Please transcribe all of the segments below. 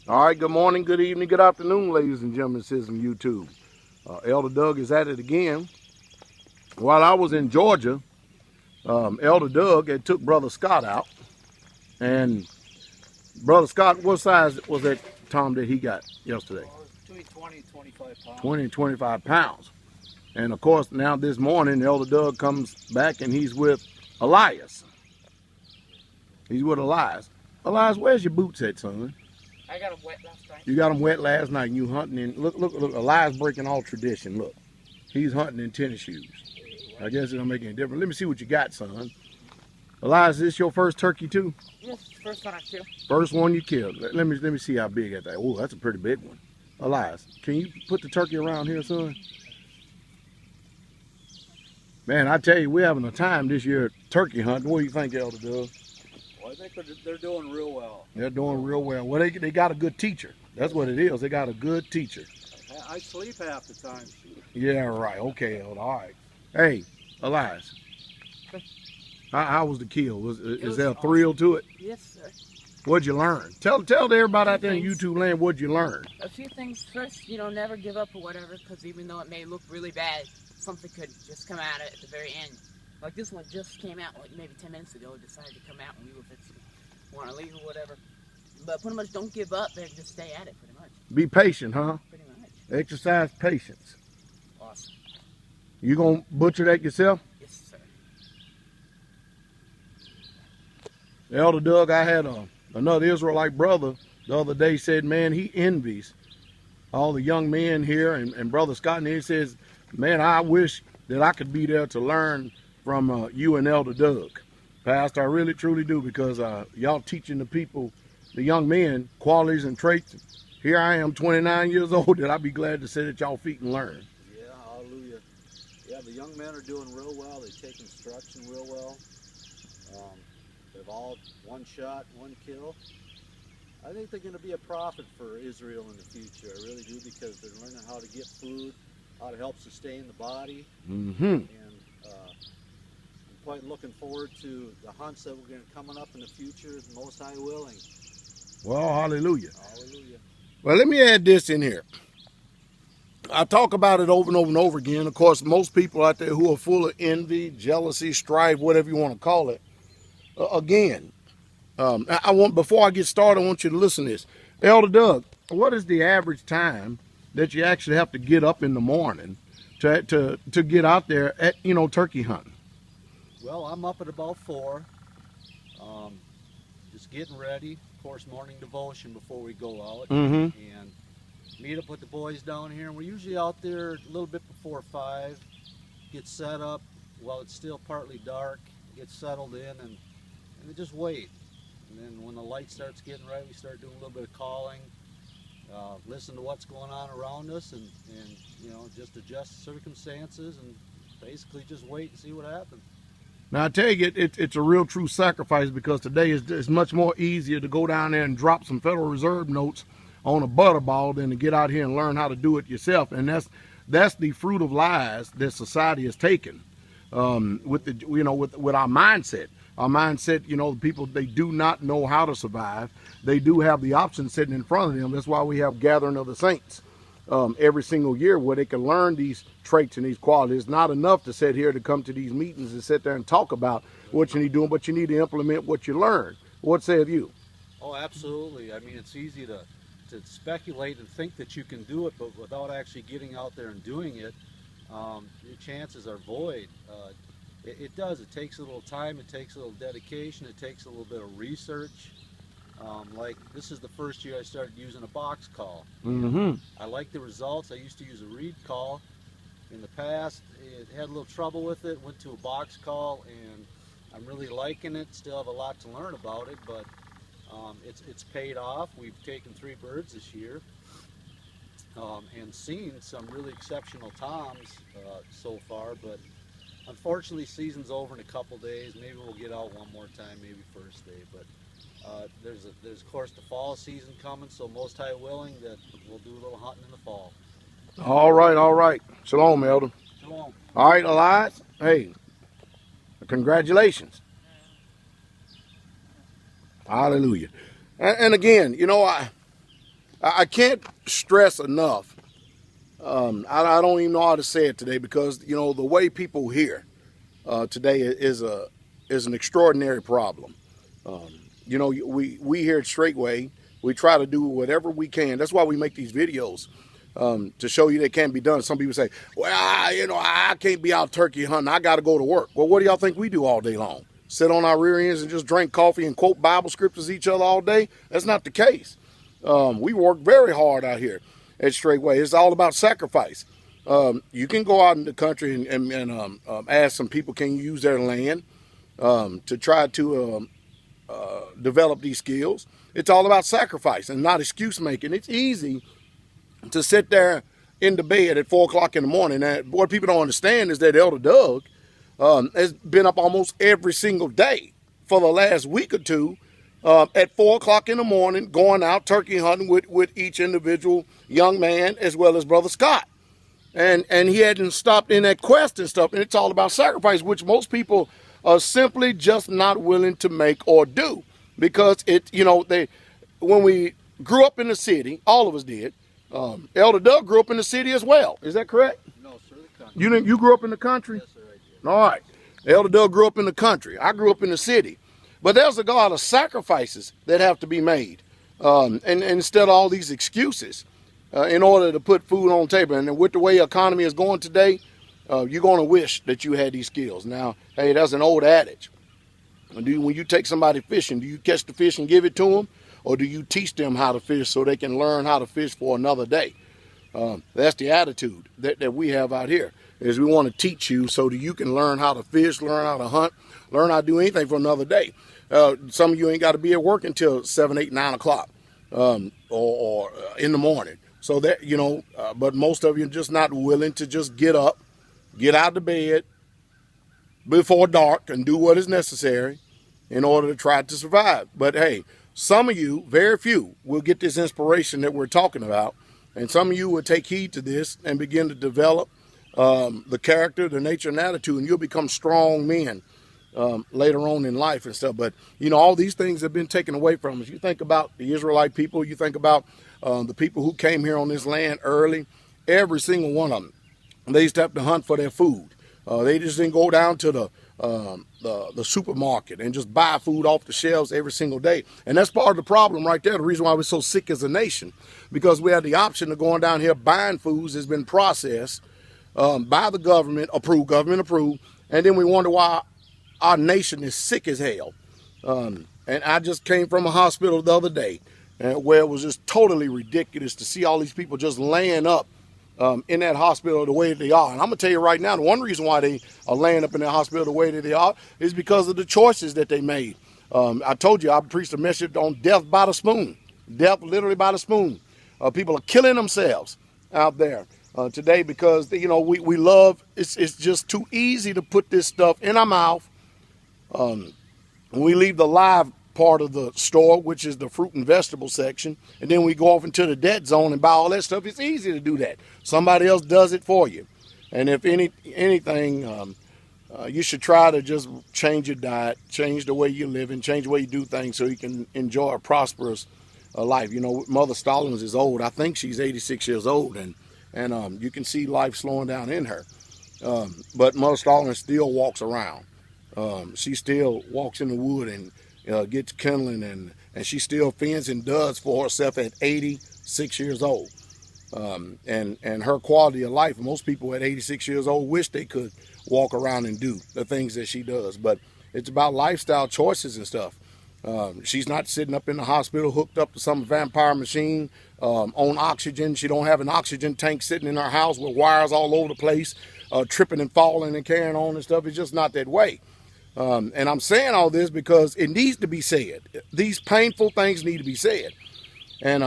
All right, good morning, good evening, good afternoon, ladies and gentlemen, citizens of YouTube. Elder Doug is at it again. While I was in Georgia, Elder Doug had took Brother Scott out. And Brother Scott, what size was that tom that he got yesterday? Well, it was between 20 and 25 pounds. 20 and 25 pounds. And of course, now this morning, Elder Doug comes back and he's with Elias. He's with Elias. Elias, where's your boots at, son? I got them wet last night. You got them wet last night and you hunting in, look, Elias breaking all tradition, look. He's hunting in tennis shoes. I guess it don't make any difference. Let me see what you got, son. Elias, is this your first turkey too? Yes, it's the first one I killed. First one you killed. Let me see how big that. Oh, that's a pretty big one. Elias, can you put the turkey around here, son? Man, I tell you, we're having a time this year turkey hunting. What do you think, Elder Doug? Well, I think they're doing real well. They're doing real well. Well, they got a good teacher. That's what it is. They got a good teacher. I sleep half the time. Yeah, right. Okay, Elder. All right. Hey, Elias. How was the kill? Is there a thrill to it? Yes, sir. What'd you learn? Tell everybody out there in YouTube land what'd you learn. A few things first, never give up or whatever, because even though it may look really bad, something could just come out at the very end. Like this one just came out like maybe 10 minutes ago. It decided to come out and we were fixing to want to leave or whatever. But pretty much don't give up and just stay at it pretty much. Be patient, huh? Pretty much. Exercise patience. Awesome. You gonna butcher that yourself? Yes, sir. Elder Doug, I had another Israelite brother the other day said, man, he envies all the young men here and Brother Scott, and he says, man, I wish that I could be there to learn from you and Elder Doug. Pastor, I really truly do, because y'all teaching the people, the young men, qualities and traits. Here I am, 29 years old, that I'd be glad to sit at y'all feet and learn. Yeah, hallelujah. Yeah, the young men are doing real well. They take instruction real well. They've all one shot, one kill. I think they're going to be a prophet for Israel in the future. I really do, because they're learning how to get food, how to help sustain the body. Mm-hmm. And I'm quite looking forward to the hunts that we're going to coming up in the future, Most High willing. Well, hallelujah. Hallelujah. Well, let me add this in here. I talk about it over and over and over again. Of course, most people out there who are full of envy, jealousy, strife, whatever you want to call it. Again, before I get started, I want you to listen to this. Elder Doug, what is the average time that you actually have to get up in the morning to get out there at turkey hunting? Well, I'm up at about 4, just getting ready. Of course, morning devotion before we go out, and meet up with the boys down here. And we're usually out there a little bit before 5. Get set up while it's still partly dark. Get settled in, and then just wait. And then when the light starts getting right, we start doing a little bit of calling. Listen to what's going on around us, and just adjust circumstances, and basically just wait and see what happens. Now I tell you, it's a real true sacrifice, because today it's much more easier to go down there and drop some Federal Reserve notes on a butterball than to get out here and learn how to do it yourself. And that's the fruit of lies that society has taken with our mindset. Our mindset, the people, they do not know how to survive. They do have the option sitting in front of them. That's why we have Gathering of the Saints every single year, where they can learn these traits and these qualities. It's not enough to sit here to come to these meetings and sit there and talk about what you need to do, but you need to implement what you learn. What said you? Oh, absolutely. I mean, it's easy to speculate and think that you can do it, but without actually getting out there and doing it, your chances are void. It does. It takes a little time. It takes a little dedication. It takes a little bit of research. Like, this is the first year I started using a box call. I like the results. I used to use a reed call. In the past, it had a little trouble with it. Went to a box call, and I'm really liking it. Still have a lot to learn about it, but it's paid off. We've taken 3 birds this year, and seen some really exceptional toms so far, but unfortunately, season's over in a couple days. Maybe we'll get out one more time, maybe first day. But there's of course the fall season coming, so Most High willing, that we'll do a little hunting in the fall. All right. Shalom, Elder. Shalom. All right, Elias. Hey, congratulations. Hallelujah. And again, I can't stress enough. I don't even know how to say it today because the way people hear today is an extraordinary problem. We here at Straightway, we try to do whatever we can. That's why we make these videos to show you that it can be done. Some people say, well, I can't be out turkey hunting. I got to go to work. Well, what do y'all think we do all day long? Sit on our rear ends and just drink coffee and quote Bible scriptures each other all day? That's not the case. We work very hard out here at Straightway. It's all about sacrifice. You can go out in the country and ask some people, can you use their land to try to develop these skills? It's all about sacrifice and not excuse making. It's easy to sit there in the bed at 4 o'clock in the morning. And what people don't understand is that Elder Doug has been up almost every single day for the last week or two at 4 o'clock in the morning, going out turkey hunting with each individual young man as well as Brother Scott. And he hadn't stopped in that quest and stuff. And it's all about sacrifice, which most people are simply just not willing to make or do. Because when we grew up in the city, all of us did. Elder Doug grew up in the city as well. Is that correct? No, sir, the country. You grew up in the country? Yes, sir, I did. All right. Elder Doug grew up in the country. I grew up in the city. But there's a lot of sacrifices that have to be made. And instead of all these excuses in order to put food on the table. And with the way the economy is going today, you're going to wish that you had these skills. Now, hey, that's an old adage. When you take somebody fishing, do you catch the fish and give it to them? Or do you teach them how to fish so they can learn how to fish for another day? That's the attitude that we have out here, is we want to teach you so that you can learn how to fish, learn how to hunt, learn how to do anything for another day. Some of you ain't got to be at work until 7, 8, 9 o'clock or in the morning. So that, but most of you are just not willing to just get up, get out of bed before dark and do what is necessary in order to try to survive. But hey, some of you, very few, will get this inspiration that we're talking about. And some of you will take heed to this and begin to develop the character, the nature, and attitude, and you'll become strong men later on in life and stuff. But, all these things have been taken away from us. You think about the Israelite people, you think about the people who came here on this land early, every single one of them, they used to have to hunt for their food. They just didn't go down to the supermarket and just buy food off the shelves every single day. And that's part of the problem right there, the reason why we're so sick as a nation, because we had the option of going down here buying foods that's been processed by the government approved, and then we wonder why our nation is sick as hell. And I just came from a hospital the other day where it was just totally ridiculous to see all these people just laying up in that hospital the way that they are. And I'm going to tell you right now, the one reason why they are laying up in that hospital the way that they are is because of the choices that they made. I told you, I preached a message on death by the spoon. Death literally by the spoon. People are killing themselves out there today because, we love, it's just too easy to put this stuff in our mouth. When we leave the live part of the store, which is the fruit and vegetable section, and then we go off into the dead zone and buy all that stuff, it's easy to do that. Somebody else does it for you. And if anything, you should try to just change your diet, change the way you live, and change the way you do things so you can enjoy a prosperous life. Mother Stallings is old. I think she's 86 years old, and you can see life slowing down in her. But Mother Stallings still walks around. She still walks in the wood and gets kindling, and she still fends and does for herself at 86 years old. And her quality of life, most people at 86 years old wish they could walk around and do the things that she does. But it's about lifestyle choices and stuff. She's not sitting up in the hospital hooked up to some vampire machine on oxygen. She don't have an oxygen tank sitting in her house with wires all over the place, tripping and falling and carrying on and stuff. It's just not that way. And I'm saying all this because it needs to be said. These painful things need to be said. And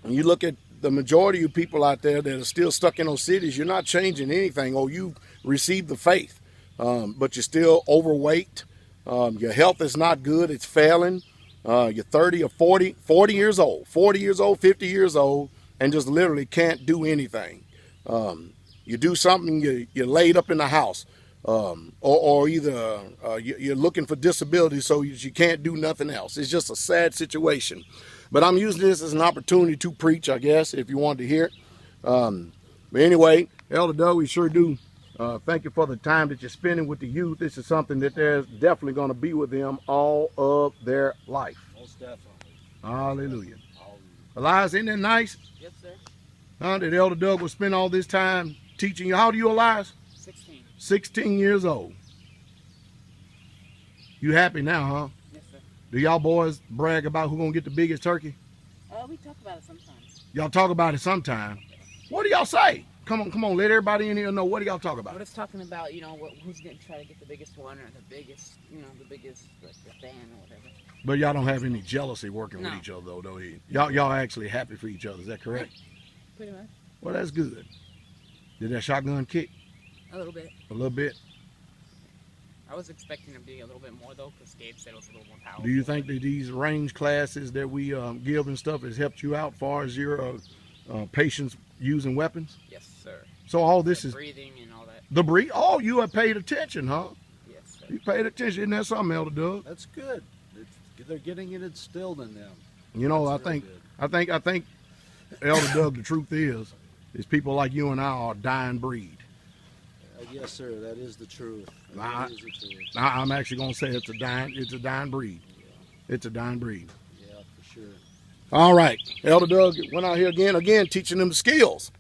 when you look at the majority of people out there that are still stuck in those cities, you're not changing anything. Or you received the faith, but you're still overweight. Your health is not good. It's failing. You're 30 or 40 years old, 50 years old, and just literally can't do anything. You do something, you're laid up in the house. Or either you're looking for disability so you can't do nothing else. It's just a sad situation. But I'm using this as an opportunity to preach, I guess, if you wanted to hear it. But anyway, Elder Doug, we sure do thank you for the time that you're spending with the youth. This is something that there's definitely going to be with them all of their life. Most definitely. Hallelujah. Elias, isn't that nice? Yes, sir. That Elder Doug will spend all this time teaching you. How old are you, Elias? 16. 16 years old. You happy now, huh? Yes, sir. Do y'all boys brag about who's going to get the biggest turkey? We talk about it sometimes. Y'all talk about it sometime. What do y'all say? Come on, let everybody in here know. What do y'all talk about? We're just talking about, who's going to try to get the biggest one or the biggest, like the fan or whatever. But y'all don't have any jealousy working with No. each other, though, y'all actually happy for each other. Is that correct? Pretty much. Well, that's good. Did that shotgun kick? A little bit. A little bit. I was expecting to be a little bit more, though, because Gabe said it was a little more powerful. Do you think that these range classes that we give and stuff has helped you out as far as your patience using weapons? Yes, sir. So all this is breathing and all that. the breathe. Oh, you have paid attention, huh? Yes, sir. You paid attention. Isn't that something, Elder Doug? That's good. They're getting it instilled in them. You know, That's really I think, Elder Doug, the truth is people like you and I are a dying breed. Yes, sir. That is the truth. Nah, That is the truth. I'm actually gonna say it's a dying breed. It's a dying breed. Yeah, for sure. All right, Elder Doug went out here again teaching them skills,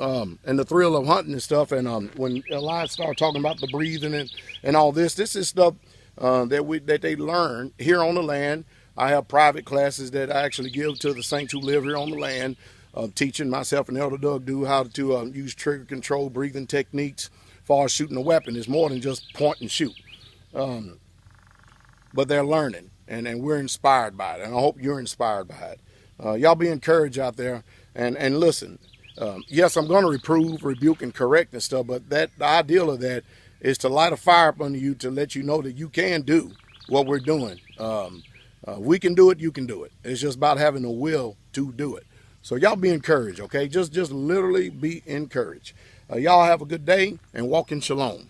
and the thrill of hunting and stuff. And when Elias started talking about the breathing and all this is stuff that they learn here on the land. I have private classes that I actually give to the saints who live here on the land, teaching myself and Elder Doug do how to use trigger control, breathing techniques. As far as shooting a weapon, it's more than just point and shoot. But they're learning, and we're inspired by it, and I hope you're inspired by it. Y'all be encouraged out there, and listen. Yes, I'm going to reprove, rebuke, and correct and stuff, but the ideal of that is to light a fire up under you to let you know that you can do what we're doing. We can do it, you can do it. It's just about having the will to do it. So y'all be encouraged, okay? Just literally be encouraged. Y'all have a good day and walk in shalom.